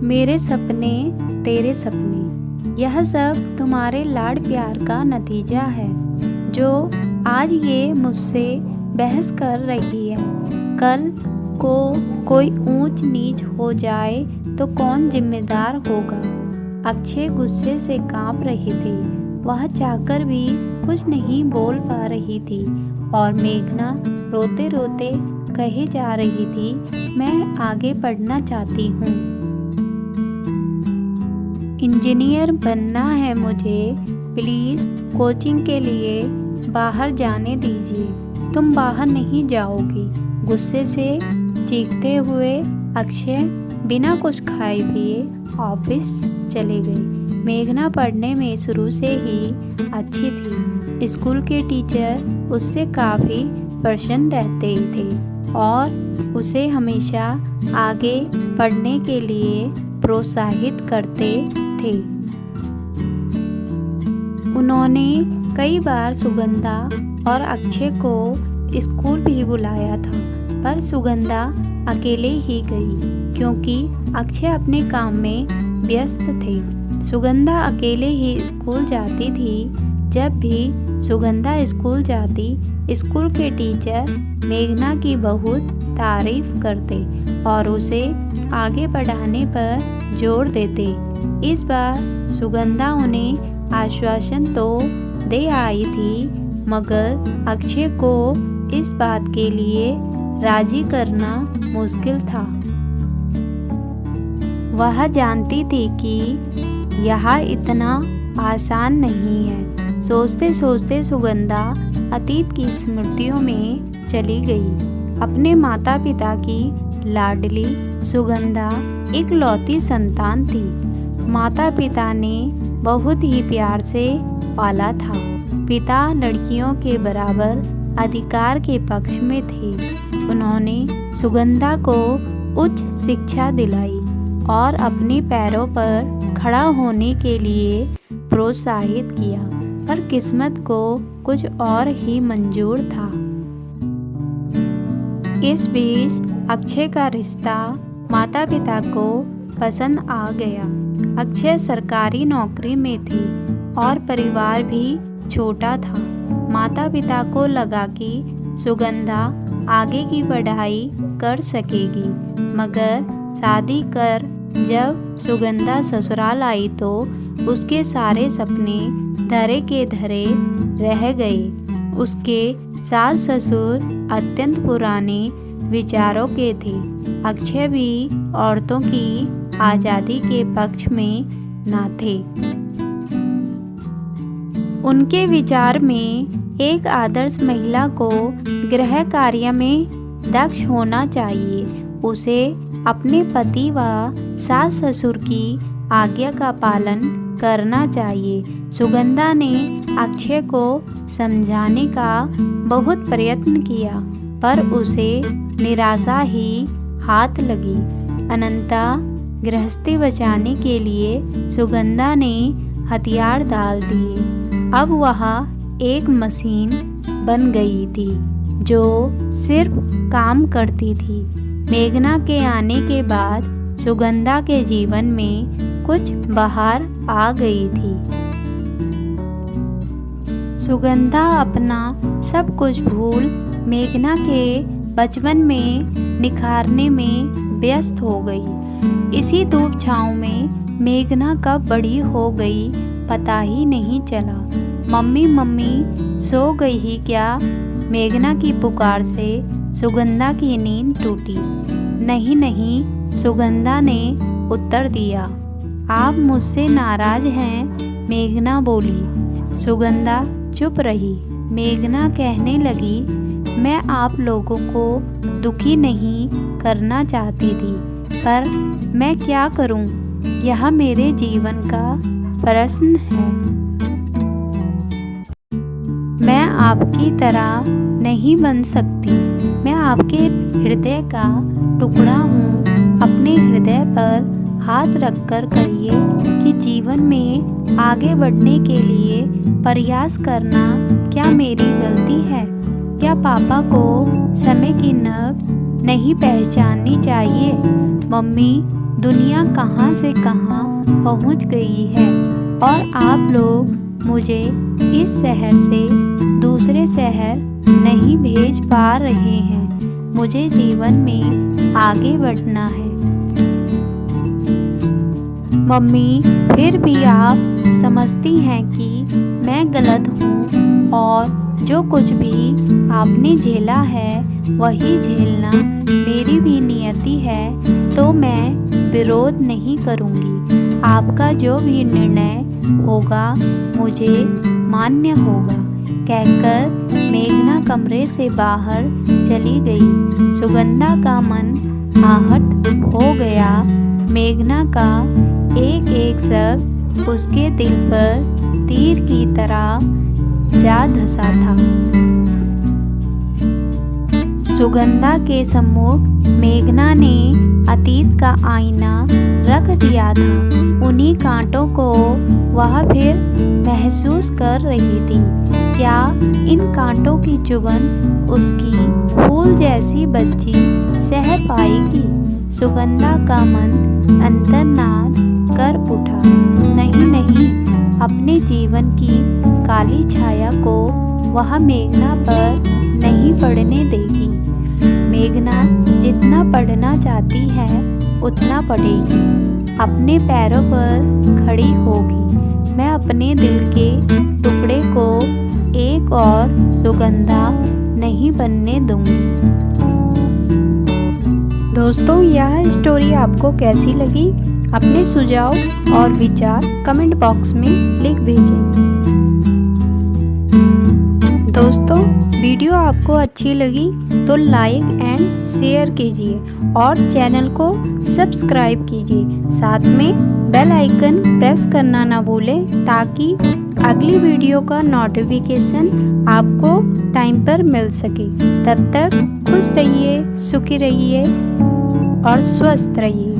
मेरे सपने तेरे सपने, यह सब तुम्हारे लाड प्यार का नतीजा है, जो आज ये मुझसे बहस कर रही है। कल को कोई ऊंच नीच हो जाए तो कौन जिम्मेदार होगा। अक्षय गुस्से से कांप रही थी, वह चाहकर भी कुछ नहीं बोल पा रही थी और मेघना रोते रोते कहे जा रही थी, मैं आगे पढ़ना चाहती हूँ। इंजीनियर बनना है मुझे, प्लीज़ कोचिंग के लिए बाहर जाने दीजिए। तुम बाहर नहीं जाओगी, गुस्से से चीखते हुए अक्षय बिना कुछ खाए पिए ऑफिस चले गए। मेघना पढ़ने में शुरू से ही अच्छी थी। स्कूल के टीचर उससे काफ़ी प्रसन्न रहते थे और उसे हमेशा आगे पढ़ने के लिए प्रोत्साहित करते थे। उन्होंने कई बार सुगंधा और अक्षय को स्कूल भी बुलाया था, पर सुगंधा अकेले ही गई क्योंकि अक्षय अपने काम में व्यस्त थे। सुगंधा अकेले ही स्कूल जाती थी। जब भी सुगंधा स्कूल जाती, स्कूल के टीचर मेघना की बहुत तारीफ करते और उसे आगे बढ़ाने पर जोर देते। इस बार सुगंधा उन्हें आश्वासन तो दे आई थी, मगर अक्षय को इस बात के लिए राजी करना मुश्किल था। वह जानती थी कि यह इतना आसान नहीं है। सोचते सोचते सुगंधा अतीत की स्मृतियों में चली गई। अपने माता पिता की लाडली सुगंधा इकलौती संतान थी। माता पिता ने बहुत ही प्यार से पाला था। पिता लड़कियों के बराबर अधिकार के पक्ष में थे। उन्होंने सुगंधा को उच्च शिक्षा दिलाई और अपने पैरों पर खड़ा होने के लिए प्रोत्साहित किया, पर किस्मत को कुछ और ही मंजूर था। इस बीच अक्षय का रिश्ता माता पिता को पसंद आ गया। अक्षय सरकारी नौकरी में थी और परिवार भी छोटा था। माता पिता को लगा कि सुगंधा आगे की पढ़ाई कर सकेगी, मगर शादी कर जब सुगंधा ससुराल आई तो उसके सारे सपने धरे के धरे रह गए। उसके सास ससुर अत्यंत पुराने विचारों के थे। अक्षय भी औरतों की आज़ादी के पक्ष में न थे। उनके विचार में एक आदर्श महिला को गृह कार्य में दक्ष होना चाहिए। उसे अपने पति व सास ससुर की आज्ञा का पालन करना चाहिए। सुगंधा ने अक्षय को समझाने का बहुत प्रयत्न किया, पर उसे निराशा ही हाथ लगी। अनंता गृहस्थी बचाने के लिए सुगंधा ने हथियार डाल दिए। अब वह एक मशीन बन गई थी जो सिर्फ काम करती थी। मेघना के आने के बाद सुगंधा के जीवन में कुछ बहार आ गई थी। सुगंधा अपना सब कुछ भूल मेघना के बचपन में निखारने में व्यस्त हो गई। इसी धूप छाँव में मेघना कब बड़ी हो गई पता ही नहीं चला। मम्मी मम्मी सो गई ही क्या? मेघना की पुकार से सुगंधा की नींद टूटी। नहीं नहीं, सुगंधा ने उत्तर दिया। आप मुझसे नाराज हैं? मेघना बोली। सुगंधा चुप रही। मेघना कहने लगी, मैं आप लोगों को दुखी नहीं करना चाहती थी, पर मैं क्या करूं? यह मेरे जीवन का प्रश्न है। मैं आपकी तरह नहीं बन सकती। मैं आपके हृदय का टुकड़ा हूँ। अपने हृदय पर हाथ रखकर कहिए कि जीवन में आगे बढ़ने के लिए प्रयास करना क्या मेरी गलती है? क्या पापा को समय की नब्ज नहीं पहचाननी चाहिए? मम्मी दुनिया कहाँ से कहाँ पहुँच गई है और आप लोग मुझे इस शहर से दूसरे शहर नहीं भेज पा रहे हैं। मुझे जीवन में आगे बढ़ना है। मम्मी, फिर भी आप समझती हैं कि मैं गलत हूँ और जो कुछ भी आपने झेला है वही झेलना मेरी भी नियति है, तो मैं विरोध नहीं करूँगी। आपका जो भी निर्णय होगा मुझे मान्य होगा, कहकर मेघना कमरे से बाहर चली गई। सुगंधा का मन आहत हो गया। मेघना का एक एक शब्द उसके दिल पर तीर की तरह जा धंसा था। सुगंधा के सम्मुख मेघना ने अतीत का आईना रख दिया था। उन्हीं कांटों को वह फिर महसूस कर रही थी। क्या इन कांटों की चुभन उसकी फूल जैसी बच्ची सह पाएगी? सुगंधा का मन अंतर्नाद कर उठा। नहीं नहीं, अपने जीवन की काली छाया को वह मेघना पर नहीं पड़ने देगी। मेघना जितना पढ़ना चाहती है उतना पढ़ेगी, अपने पैरों पर खड़ी होगी। मैं अपने दिल के टुकड़े को एक और सुगंधा नहीं बनने दूंगी। दोस्तों, यह स्टोरी आपको कैसी लगी? अपने सुझाव और विचार कमेंट बॉक्स में लिख भेजें। दोस्तों, वीडियो आपको अच्छी लगी तो लाइक एंड शेयर कीजिए और चैनल को सब्सक्राइब कीजिए। साथ में बेल आइकन प्रेस करना ना भूलें ताकि अगली वीडियो का नोटिफिकेशन आपको टाइम पर मिल सके। तब तक खुश रहिए, सुखी रहिए और स्वस्थ रहिए।